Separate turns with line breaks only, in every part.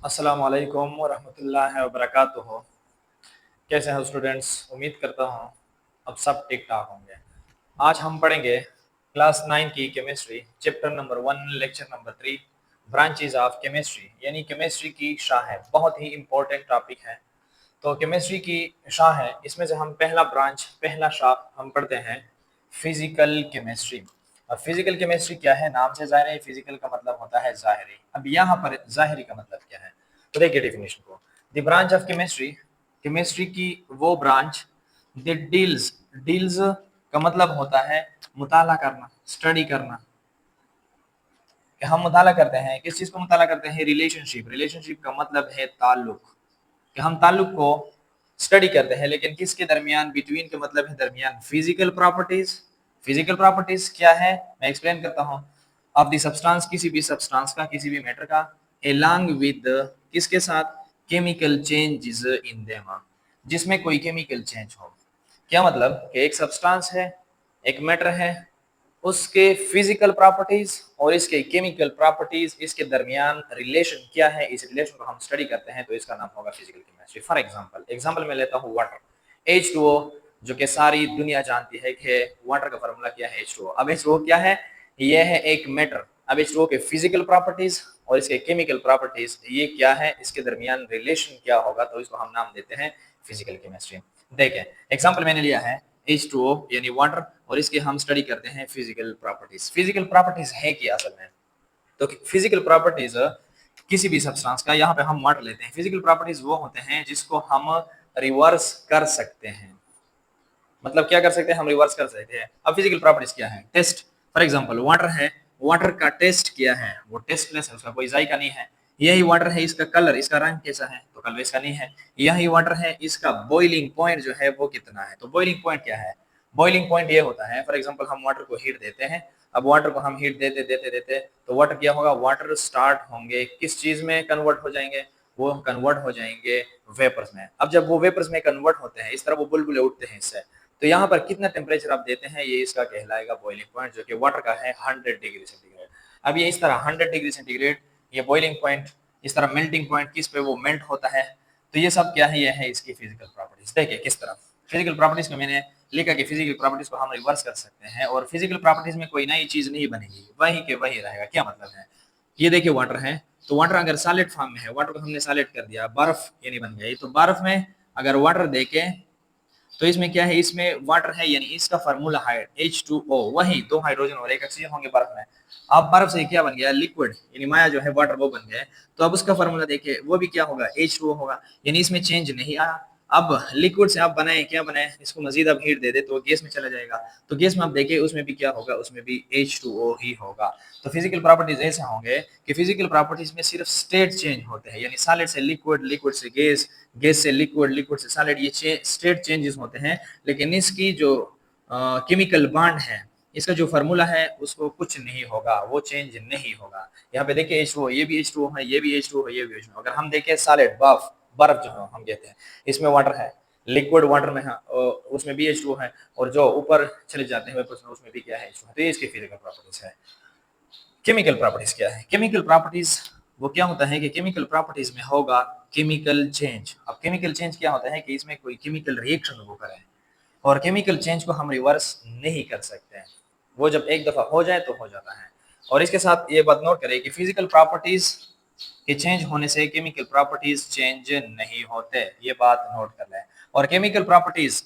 अस्सलाम वालेकुम वरहमतुल्लाहि वबरकातुहू। कैसे हैं स्टूडेंट्स? उम्मीद करता हूँ अब सब ठीक ठाक होंगे। आज हम पढ़ेंगे क्लास 9 की chemistry, chapter number 1, lecture number 3, branches of chemistry, यानी केमिस्ट्री की शाखें। बहुत ही इंपॉर्टेंट टॉपिक है। तो केमिस्ट्री की शाख है, इसमें से हम पहला शाख हम पढ़ते हैं फिजिकल केमिस्ट्री। और फिजिकल केमिस्ट्री क्या है? नाम से जाहिर है, फिजिकल का मतलब होता है जाहिरी। अब यहाँ पर जाहिरी का मतलब क्या है? तो देखिए डेफिनेशन को। The branch of chemistry, chemistry की वो ब्रांच, द डील्स, डील्स का मतलब होता है मुताला करना, स्टडी करना। कि हम मुताला करते हैं, किस चीज को मुताला करते हैं? रिलेशनशिप। रिलेशनशिप का मतलब है ताल्लुक, कि हम ताल्लुक को स्टडी करते हैं, लेकिन किसके दरमियान? बिटवीन का मतलब है दरमियान। फिजिकल प्रॉपर्टीज, फिजिकल प्रॉपर्टीज क्या है मैं एक्सप्लेन करता हूँ। ऑफ द सब्सटेंस, किसी भी सब्सटेंस का, किसी भी मैटर का, एलॉन्ग विद, किसके साथ? केमिकल चेंजेस इन देम, जिसमें कोई केमिकल चेंज हो। क्या मतलब कि एक सब्सटेंस है, एक मैटर है, उसके फिजिकल प्रॉपर्टीज और इसके केमिकल प्रॉपर्टीज, इसके दरमियान रिलेशन क्या है, इस रिलेशन को हम स्टडी करते हैं, तो इसका नाम होगा फिजिकल केमिस्ट्री। फॉर एग्जांपल मैं लेता हूँ वाटर, H2O, जो कि सारी दुनिया जानती है कि वाटर का फॉर्मूला क्या है, H2O। अब H2O क्या है? यह है एक मैटर। अब H2O के फिजिकल प्रॉपर्टीज और इसके केमिकल प्रॉपर्टीज ये क्या है, इसके दरमियान रिलेशन क्या होगा, तो इसको हम नाम देते हैं फिजिकल केमिस्ट्री। देखें, एग्जाम्पल मैंने लिया है H2O यानी वाटर, और इसके हम स्टडी करते हैं फिजिकल प्रॉपर्टीज। फिजिकल प्रॉपर्टीज है क्या असल में? तो फिजिकल प्रॉपर्टीज किसी भी सब्सटेंस का, यहाँ पे हम वाटर लेते हैं, फिजिकल प्रॉपर्टीज वो होते हैं जिसको हम रिवर्स कर सकते हैं। मतलब क्या कर सकते हैं? हम रिवर्स कर सकते हैं। अब फिजिकल प्रॉपर्टीज क्या है? टेस्ट। फॉर एग्जांपल वाटर है, वाटर का टेस्ट क्या है? वो टेस्टलेस है, उसका कोई जायका नहीं है। यही वाटर है, इसका कलर, इसका रंग कैसा है? तो कलर इसका नहीं है। यही वाटर है, इसका बॉइलिंग पॉइंट जो है वो कितना है? तो बॉइलिंग पॉइंट क्या है? बॉइलिंग पॉइंट ये होता है, फॉर एग्जांपल हम वाटर को हीट देते हैं। अब वाटर को हम हीट देते देते देते तो वाटर क्या होगा? वाटर स्टार्ट होंगे किस चीज में कन्वर्ट हो जाएंगे? वो कन्वर्ट हो जाएंगे वेपर्स में। अब जब वो वेपर्स में कन्वर्ट होते हैं, इस तरह वो बुलबुले उठते हैं इससे, तो यहाँ पर कितना टेम्परेचर आप देते हैं, ये इसका कहलाएगा बॉइलिंग पॉइंट, जो कि वाटर का है 100 डिग्री सेंटीग्रेड। अब ये इस तरह 100 डिग्री सेंटीग्रेड, ये बॉइलिंग पॉइंट, इस तरह मेल्टिंग पॉइंट, किस पे वो मेल्ट होता है। तो ये सब क्या है? ये है इसकी फिजिकल प्रॉपर्टीज। देखिए किस तरह फिजिकल प्रॉपर्टीज को मैंने लिखा कि फिजिकल प्रॉपर्टीज को हम रिवर्स कर सकते हैं, और फिजिकल प्रॉपर्टीज में कोई नई चीज नहीं बनेगी, वही के वही रहेगा। क्या मतलब है? ये देखिए वाटर है, तो वाटर अगर सॉलिड फॉर्म में है, वाटर को हमने सॉलिड कर दिया, बर्फ यानी बन गई, तो बर्फ में अगर वाटर देके, तो इसमें क्या है? इसमें वाटर है, यानी इसका फार्मूला है H2O, वही दो हाइड्रोजन और एक ऑक्सीजन होंगे बर्फ में। अब बर्फ से क्या बन गया? लिक्विड, यानी माया जो है वाटर, वो बन गया। तो अब उसका फार्मूला देखिए, वो भी क्या होगा? H2O होगा, यानी इसमें चेंज नहीं आया। अब लिक्विड से आप बनाए, क्या बनाए? इसको मजीद अब हीट दे दे तो गैस में चला जाएगा। तो गैस में आप देखिए, उसमें भी क्या होगा? उसमें भी H2O ही होगा। तो फिजिकल प्रॉपर्टीज ऐसे होंगे कि फिजिकल प्रॉपर्टीज में सिर्फ स्टेट चेंज होते हैं, यानी सॉलिड से लिक्विड, लिक्विड से गैस, गैस से लिक्विड, लिक्विड से सॉलिड, ये स्टेट चेंजेस होते हैं। लेकिन इसकी जो केमिकल बॉन्ड है, इसका जो फार्मूला है, उसको कुछ नहीं होगा, वो चेंज नहीं होगा। यहाँ पे देखिए H2O, ये भी H2O है, ये भी H2O है, ये भी H2O। अगर हम देखें सॉलिड, बर्फ, बर्फ जो हम कहते हैं, इसमें वाटर है, लिक्विड वाटर में है, उसमें भी H2O है, और जो ऊपर चले जाते हैं वेपर्स में, उसमें भी क्या है? H2O। तो ये इसकी फिजिकल प्रॉपर्टीज है। केमिकल प्रॉपर्टीज क्या है? केमिकल प्रॉपर्टीज वो क्या होता है कि केमिकल प्रॉपर्टीज में होगा केमिकल चेंज। अब केमिकल चेंज क्या होता है कि इसमें कोई केमिकल रिएक्शन वो करे, और केमिकल चेंज को हम रिवर्स नहीं कर सकते हैं। वो जब एक दफा हो जाए तो हो जाता है। और इसके साथ ये बात नोट करें कि फिजिकल प्रॉपर्टीज के चेंज होने से केमिकल प्रॉपर्टीज चेंज नहीं होते, ये बात नोट कर लें। और केमिकल प्रॉपर्टीज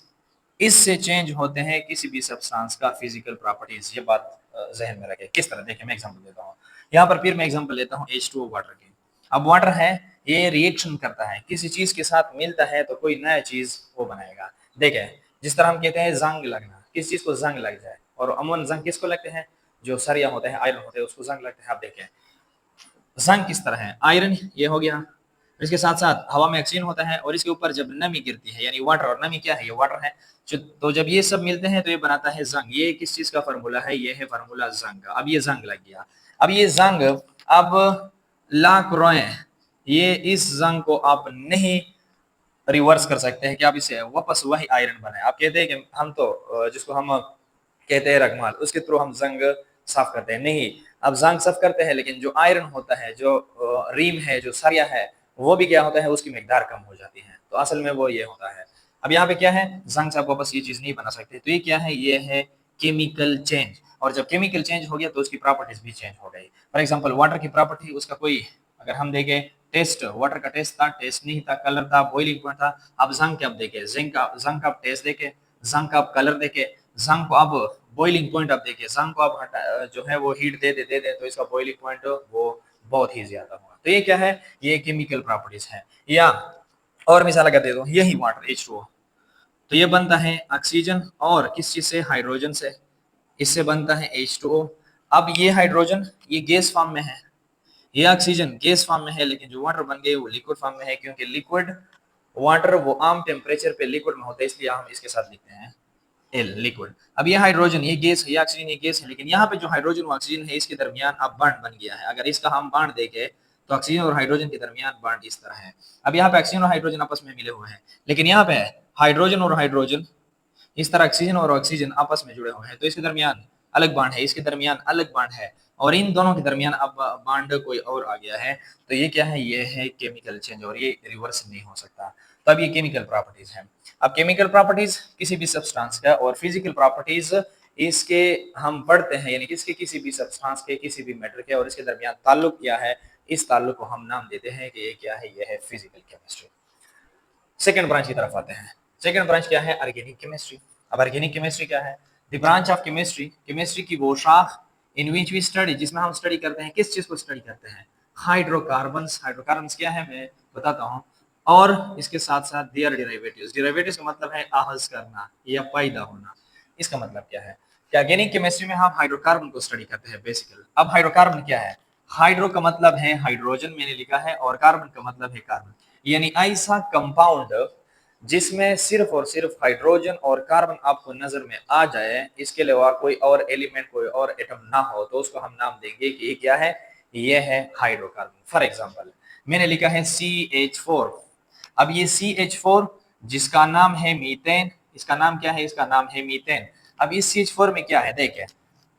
इससे चेंज होते हैं किसी भी सब्सटेंस का फिजिकल प्रॉपर्टीज, ये बात जहन में रखें। किस तरह? देखिए मैं एग्जांपल देता हूँ। यहाँ पर फिर मैं एग्जांपल लेता हूँ H2O वाटर की। अब वाटर है, ये रिएक्शन करता है, किसी चीज के साथ मिलता है तो कोई नया चीज वो बनाएगा। देखें, जिस तरह हम कहते हैं जंग लगना, किस चीज को जंग लग जाए, और अमूमन जंग किसको लगते हैं? जो सरिया होते हैं, आयरन होते हैं, उसको जंग लगते हैं। आप देखें जंग किस तरह है, आयरन ये हो गया, इसके साथ साथ हवा में ऑक्सीजन होता है, और इसके ऊपर जब नमी गिरती है, यानी वाटर, और नमी क्या है? ये वाटर है। तो जब ये सब मिलते हैं तो ये बनाता है जंग। ये किस चीज का फार्मूला है? ये है फार्मूला जंग का। अब ये जंग लग गया। अब ये जंग, अब लाख रोए, ये इस जंग को आप नहीं रिवर्स कर सकते हैं कि आप इसे वापस वही आयरन बनाए। आप कहते हैं कि हम तो जिसको हम कहते हैं रगमाल, उसके थ्रू हम जंग साफ करते हैं। नहीं, अब जंग साफ करते हैं, लेकिन जो आयरन होता है, जो रीम है, जो सरिया है, वो भी क्या होता है, उसकी मिकदार कम हो जाती है। तो असल में वो ये होता है। अब यहाँ पे क्या है, जंग से आप वापस ये चीज नहीं बना सकते, तो ये क्या है, ये है केमिकल चेंज। और जब केमिकल चेंज हो गया तो उसकी प्रॉपर्टीज भी चेंज हो गई। फॉर एग्जांपल वाटर की प्रॉपर्टी, उसका कोई अगर हम देखें टेस्ट, वाटर का टेस्ट था, टेस्ट नहीं था, कलर था, बॉइलिंग पॉइंट था। अब जंग के आप देखे, जंग का आप टेस्ट देखे, जंग का आप कलर देखे, जंग को अब बॉइलिंग पॉइंट आप देखिए, जंग को आप हटा जो है वो हीट दे तो इसका बॉइलिंग पॉइंट वो बहुत ही ज्यादा होगा। तो ये क्या है, ये केमिकल प्रॉपर्टीज है। या और मिसाल अगर दे दो, यही वाटर H2O, तो ये बनता है ऑक्सीजन और किस चीज से, हाइड्रोजन से। इससे बनता है H2O। अब ये हाइड्रोजन ये गैस फॉर्म में है, ये ऑक्सीजन गैस फॉर्म में है, लेकिन जो वाटर बन गए वो लिक्विड फॉर्म में है, क्योंकि लिक्विड वाटर वो आम टेम्परेचर पे लिक्विड में होता है, इसलिए हम इसके साथ लिखते हैं एल, लिक्विड। अब ये हाइड्रोजन ये गैस है, ये ऑक्सीजन ये गैस है, लेकिन यहाँ पे जो हाइड्रोजन और ऑक्सीजन है इसके दरमियान अब बॉन्ड बन गया है। अगर इसका हम बॉन्ड देखें तो ऑक्सीजन और हाइड्रोजन के दरमियान बॉन्ड इस तरह है। अब यहाँ पे ऑक्सीजन और हाइड्रोजन आपस में मिले हुए हैं, लेकिन यहाँ पे हाइड्रोजन और हाइड्रोजन इस तरह ऑक्सीजन और ऑक्सीजन आपस में जुड़े हुए हैं, तो इसके दरमियान अलग बॉन्ड है, इसके दरमियान अलग बॉन्ड है, और इन दोनों के दरमियान अब बॉन्ड कोई और आ गया है। तो ये क्या है, ये है केमिकल चेंज, और ये रिवर्स नहीं हो सकता। तब ये केमिकल प्रॉपर्टीज है। अब केमिकल प्रॉपर्टीज किसी भी सब्सटेंस का, और फिजिकल प्रॉपर्टीज इसके हम पढ़ते हैं, यानी कि इसके किसी भी सब्सटेंस के, किसी भी मैटर के और इसके दरमियान ताल्लुक क्या है, इस ताल्लुक को हम नाम देते हैं कि ये क्या है, ये है फिजिकल केमिस्ट्री। सेकंड ब्रांच की तरफ आते हैं। सेकंड ब्रांच क्या है, ऑर्गेनिक केमिस्ट्री। अब ऑर्गेनिक केमिस्ट्री क्या है, the branch of chemistry, chemistry की वो शाख इन विच वी स्टडी, जिसमें हम स्टडी करते हैं, किस चीज को स्टडी करते हैं, हाइड्रोकार्बन्स। हाइड्रोकार्बन्स क्या है मैं बताता हूँ, और इसके साथ साथ देयर डेरिवेटिव्स। डेरिवेटिव्स का मतलब है आहज करना या पैदा होना। इसका मतलब क्या है कि ऑर्गेनिक केमिस्ट्री में हम हाइड्रोकार्बन को स्टडी करते हैं बेसिकली। अब हाइड्रोकार्बन क्या है, हाइड्रो का मतलब है हाइड्रोजन मैंने लिखा है, और कार्बन का मतलब है कार्बन, यानी ऐसा कंपाउंड जिसमें सिर्फ और सिर्फ हाइड्रोजन और कार्बन आपको नजर में आ जाए, इसके अलावा कोई और एलिमेंट कोई और एटम ना हो, तो उसको हम नाम देंगे कि ये क्या है, ये है हाइड्रोकार्बन। फॉर एग्जांपल मैंने लिखा है CH4। अब ये CH4 जिसका नाम है मीथेन, इसका नाम क्या है, इसका नाम है मीथेन। अब इस CH4 में क्या है, देखें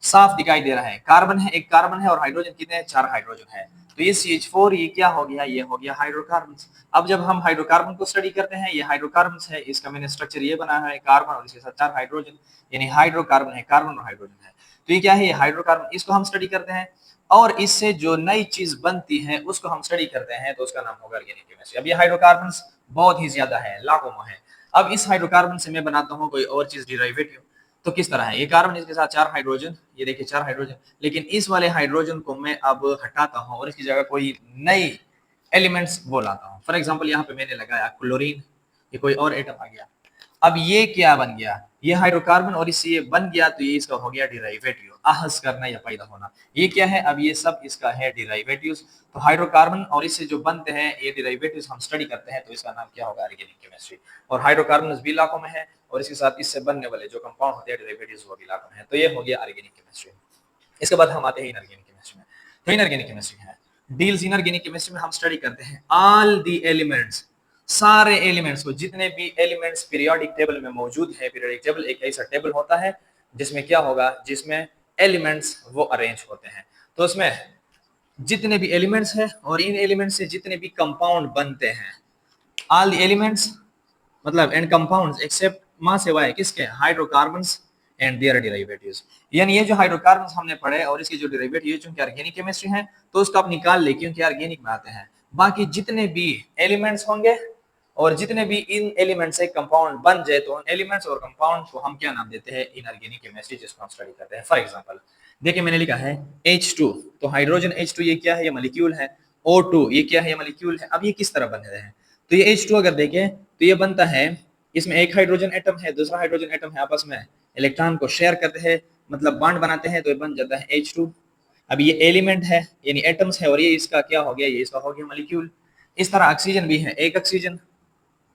साफ दिखाई दे रहा है, कार्बन है, एक कार्बन है, और हाइड्रोजन कितने हैं, 4 हाइड्रोजन है। तो ये CH4 ये क्या हो गया, ये हो गया हाइड्रोकार्बन। अब जब हम हाइड्रोकार्बन को स्टडी करते हैं, ये हाइड्रोकार्बन है, इसका मैंने स्ट्रक्चर ये बना है, कार्बन और इसके साथ 4 हाइड्रोजन, यानी हाइड्रोकार्बन है, कार्बन और हाइड्रोजन है। तो ये क्या है, ये हाइड्रोकार्बन, इसको हम स्टडी करते हैं, और इससे जो नई चीज बनती है उसको हम स्टडी करते हैं, तो उसका नाम होगा ऑर्गेनिक केमिस्ट्री। अब ये हाइड्रोकार्बन बहुत ही ज्यादा है, लाखों में है। अब इस हाइड्रोकार्बन से मैं बनाता हूँ कोई और चीज डिराइवेटिव, तो किस तरह है, ये कार्बन इसके साथ 4 हाइड्रोजन, ये देखिए 4 हाइड्रोजन, लेकिन इस वाले हाइड्रोजन को मैं अब हटाता हूँ और इसकी जगह कोई नई एलिमेंट्स बोलाता हूँ। फॉर एग्जांपल यहाँ पे मैंने लगाया क्लोरीन, ये कोई और एटम आ गया। अब ये क्या बन गया, ये हाइड्रोकार्बन, और इससे ये बन गया, तो ये इसका हो गया डिराइवेटिव, आहस करना या पैदा होना। ये क्या है, अब ये सब इसका है डिराइवेटिव्स। तो हाइड्रोकार्बन और इससे जो बनते हैं ये डिराइवेटिव्स हम स्टडी करते हैं, तो इसका नाम क्या होगा, ऑर्गेनिक केमिस्ट्री। और हाइड्रोकार्बन भी लाखों में है, और इसके साथ इससे बनने वाले जो कंपाउंड होते हैं डेरिवेटिव्स वो भी लाखों में है। तो ये हो गया ऑर्गेनिक केमिस्ट्री। इसके बाद हम आते हैं इनऑर्गेनिक केमिस्ट्री में। तो इनऑर्गेनिक केमिस्ट्री है, डील्स इनऑर्गेनिक केमिस्ट्री में हम स्टडी करते हैं ऑल द एलिमेंट्स, सारे एलिमेंट्स को, जितने भी एलिमेंट्स पीरियोडिक टेबल में मौजूद है। पीरियोडिक टेबल एक ऐसा टेबल होता है जिसमें क्या होगा, जिसमें एलिमेंट्स वो अरेंज होते हैं। तो उसमें जितने भी एलिमेंट्स हैं और इन एलिमेंट्स से जितने भी कंपाउंड बनते हैं, ऑल द एलिमेंट्स मतलब एंड कंपाउंड्स एक्सेप्ट मां सिवाय किसके, हाइड्रोकार्बन्स एंड देयर डेरिवेटिव्स। यानी ये जो हाइड्रोकार्बन्स हमने पढ़े और इसके जो डेरिवेटिव, चूंकि ऑर्गेनिक केमिस्ट्री है तो उसको आप निकाल ले, क्योंकि ऑर्गेनिक में आते हैं। बाकी जितने भी एलिमेंट्स होंगे और जितने भी इन एलिमेंट से कंपाउंड बन जाए, तो उन एलिमेंट्स और कंपाउंड को हम क्या नाम देते हैं, इनऑर्गेनिक केमिस्ट्री, जिसको हम स्टडी करते हैं। फॉर एग्जांपल देखिए मैंने लिखा है H2, तो हाइड्रोजन H2 ये क्या है, ये मॉलिक्यूल है। O2 ये क्या है, ये मॉलिक्यूल है। अब ये किस तरह बन रहे हैं, तो ये H2 अगर देखें तो ये बनता है, इसमें एक हाइड्रोजन एटम है, दूसरा हाइड्रोजन एटम है, आपस में इलेक्ट्रॉन को शेयर करते हैं, मतलब बॉन्ड बनाते हैं, तो ये बन जाता है H2। अब ये एलिमेंट है यानी एटम्स है, और ये इसका क्या हो गया, ये इसका हो गया मॉलिक्यूल। इस तरह ऑक्सीजन भी है, एक ऑक्सीजन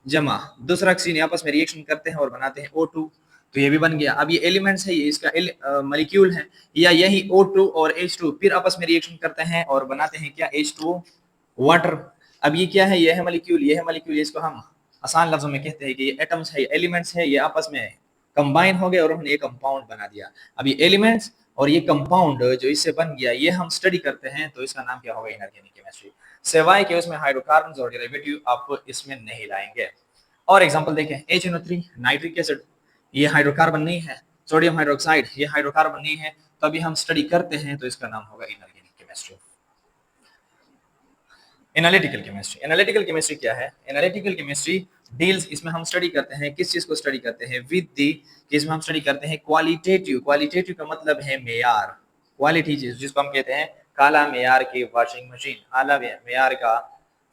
जमा दूसरा ऑक्सीजन आपस में रिएक्शन करते हैं और बनाते हैं O2, तो ये भी बन गया। अब ये एलिमेंट्स है, ये इसका मॉलिक्यूल है, या यही O2 और H2 फिर आपस में रिएक्शन करते हैं और बनाते हैं क्या, H2O वाटर। अब ये क्या है, ये है मॉलिक्यूल, ये है मॉलिक्यूल, इसको हम आसान लफ्जों में कहते हैं कि ये एटम्स है, ये एलिमेंट्स है, ये आपस में कंबाइन हो गए और हमने एक कंपाउंड बना दिया। अब ये एलिमेंट्स और ये कंपाउंड जो इससे बन गया, ये हम स्टडी करते हैं, तो इसका नाम क्या होगा, इनऑर्गेनिक केमिस्ट्री। सिवाय कि उसमें हाइड्रोकार्बन और डेरिवेटिव आप इसमें नहीं लाएंगे। और एग्जांपल देखें, HNO3 नाइट्रिक एसिड, ये हाइड्रोकार्बन नहीं है। सोडियम हाइड्रोक्साइड, ये हाइड्रोकार्बन नहीं है। तो अभी हम स्टडी करते हैं तो इसका नाम होगा inorganic chemistry. Analytical chemistry, analytical chemistry क्या है? एनालिटिकल केमिस्ट्री डील्स, इसमें हम स्टडी करते हैं किस चीज को स्टडी करते हैं? विद दी, इसमें हम स्टडी करते हैं क्वालिटेटिव। क्वालिटेटिव का मतलब है मेयार, क्वालिटी चीज, जिसको हम कहते हैं काला मेयार की वॉशिंग मशीन, आला मेयार का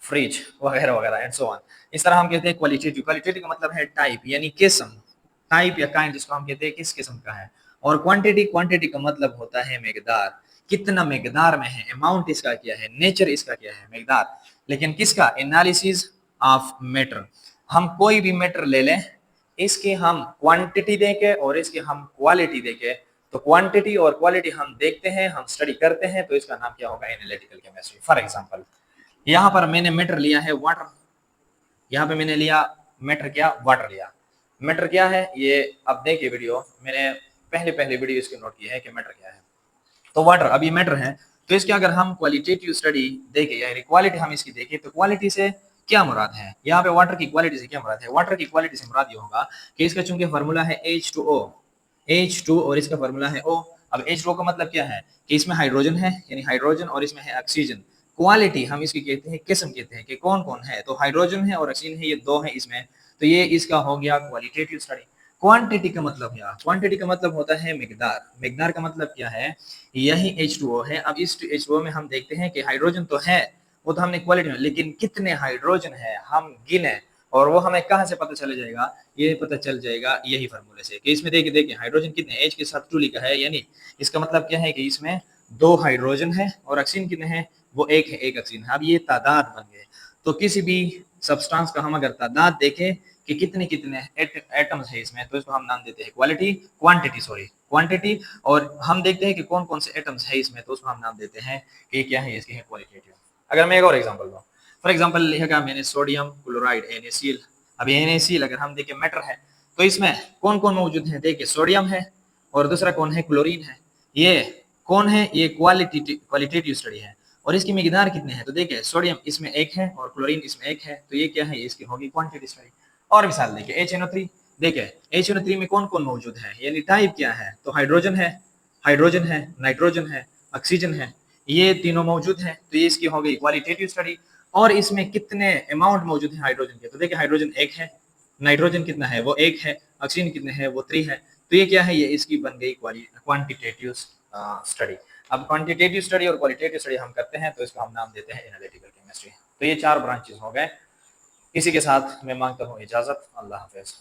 फ्रिज वगैरह वगैरह एंड सो ऑन। इस तरह हम कहते हैं क्वालिटेटिव। क्वालिटेटिव का मतलब है टाइप यानी किस्म, टाइप या काइंड, जिसको हम कहते हैं किस किस्म का है। और क्वांटिटी, क्वांटिटी का मतलब होता है मिकदार, कितना मिकदार में है, अमाउंट इसका क्या है, नेचर इसका क्या है, मिकदार। लेकिन किसका? Analysis of matter. हम कोई भी मैटर ले लें, इसकी हम क्वांटिटी देके और इसकी हम क्वालिटी देके, तो क्वांटिटी और क्वालिटी हम देखते हैं, हम स्टडी करते हैं, तो इसका नाम क्या होगा? Analytical chemistry. फॉर एग्जांपल, यहाँ पर मैंने मैटर लिया है वाटर, यहाँ पे मैंने लिया मैटर, क्या? वाटर लिया। मैटर क्या है ये? अब देखिए वीडियो, मैंने पहले वीडियो इसके नोट किया है कि मैटर क्या है। तो वाटर, अब ये मैटर है, तो इसके अगर हम क्वालिटेटिव स्टडी देखें या क्वालिटी हम इसकी देखें, तो क्वालिटी से क्या मुराद है? यहाँ पे वाटर की क्वालिटी से क्या मुराद है? वाटर की क्वालिटी से मुराद ये होगा कि इसका चूंकि फार्मूला है H2O, H2 और इसका फार्मूला है O। अब H2O का मतलब क्या है? कि इसमें हाइड्रोजन है, यानी हाइड्रोजन, और इसमें है ऑक्सीजन। क्वालिटी हम इसकी कहते हैं, किस्म कहते हैं कि कौन कौन है, तो हाइड्रोजन है और ऑक्सीजन है, ये दो है इसमें, तो ये इसका हो गया क्वालिटेटिव स्टडी। क्वांटिटी का मतलब क्या? क्वांटिटी का मतलब होता है मिकदार। मिकदार का मतलब क्या है? यही H2O है। अब इस H2O में हम देखते हैं कि हाइड्रोजन तो है, वो तो हमने क्वालिटी में, लेकिन कितने हाइड्रोजन है हम गिने, और वो हमें कहाँ से पता चल जाएगा? ये पता चल जाएगा यही फार्मूले से, कि इसमें देखिए देखिए हाइड्रोजन कितने, H के साथ 2 लिखा है, यानी इसका मतलब क्या है कि इसमें 2 हाइड्रोजन है, और ऑक्सीजन कितने हैं? वो 1 है, 1 ऑक्सीजन है। अब ये तादाद बन गए। तो किसी भी सब्सटेंस का हम अगर तादाद देखें कि कितने कितने एटम्स है इसमें, तो इसको हम नाम देते हैं क्वालिटी, क्वांटिटी, सॉरी क्वांटिटी। और हम देखते हैं कि कौन कौन से एटम्स है इसमें, तो उसको हम नाम देते हैं कि क्या है, इसके है क्वालिटेटिव। अगर मैं एक और एग्जांपल दूं, फॉर एग्जांपल लिखेगा मैंने सोडियम क्लोराइड NaCl। अब NaCl अगर हम देखें मैटर है, तो इसमें कौन कौन मौजूद है? देखिए सोडियम है, और दूसरा कौन है? क्लोरीन है। ये कौन है? ये क्वालिटेटिव स्टडी है। और इसकी मिकदार कितने हैं? तो देखिए सोडियम इसमें 1 है और क्लोरीन इसमें 1 है, तो ये क्या है? इसकी होगी क्वांटिटी स्टडी। और मिसाल देखिए HNO3, देखिए HNO3 में कौन कौन मौजूद है, यानी टाइप क्या है? तो हाइड्रोजन है, नाइट्रोजन है, ऑक्सीजन है, ये तीनों मौजूद हैं, तो ये इसकी हो गई क्वालिटेटिव स्टडी। और इसमें कितने अमाउंट मौजूद है हाइड्रोजन के? तो देखिए हाइड्रोजन 1 है, नाइट्रोजन कितना है? वो 1 है, ऑक्सीजन कितने हैं? वो 3 है। तो ये क्या है? ये इसकी बन गई क्वांटिटेटिव स्टडी। अब क्वांटिटेटिव स्टडी और क्वालिटेटिव स्टडी हम करते हैं, तो इसको हम नाम देते हैं एनालिटिकल केमिस्ट्री। तो ये 4 ब्रांचेस हो गए। इसी के साथ मैं मांगता हूँ इजाजत। अल्लाह हाफिज।